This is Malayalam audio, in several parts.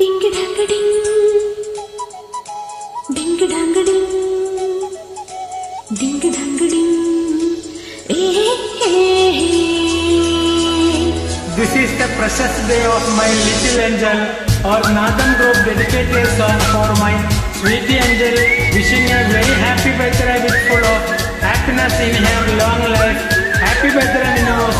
This is the precious day of my little angel, or Nathan Group dedicated song for my sweetie angel, wishing a very happy birthday with full of happiness in her long life. Happy birthday, Minos.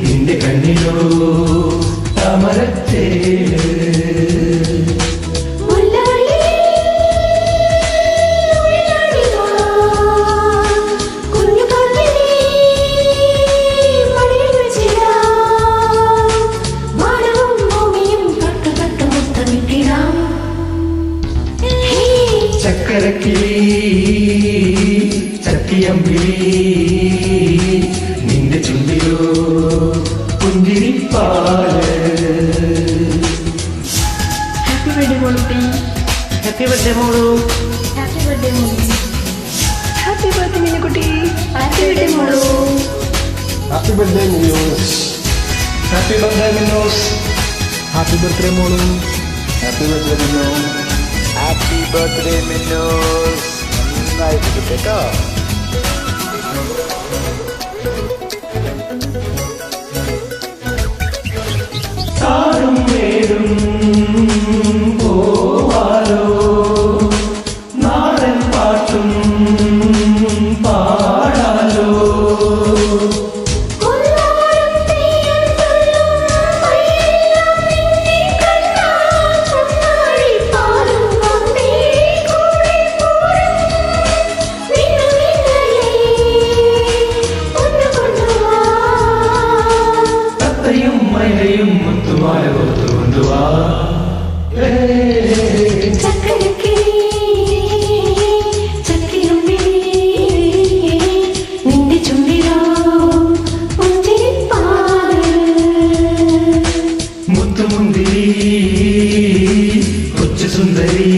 നിന്റെ കണ്ണിലോ താമരത്തേന് ചക്കരക്കിളി ചക്കിയമ്പിളി നിന്റെ ചുണ്ടിലോ പുഞ്ചിരിപ്പാല്. ഹാപ്പി ബർത്ത്ഡേ മോളുട്ടി. Happy birthday, Molu. Happy birthday മോളു. Happy birthday Minukutty. Happy birthday മോളു. Happy birthday, Minos. Happy birthday, Minos. Happy birthday, Molu. Happy birthday, Minos. Happy birthday, Minos. നന്നായിട്ട് കേട്ടോ. താറും വേടും പോവാലോ, നാടൻ പാട്ടും പാടാലോ. തത്തയും മയിലയും മുത്തുമാല കൊണ്ടുവാ. മുത്തുമുന്തിരി കൊച്ചു സുന്ദരി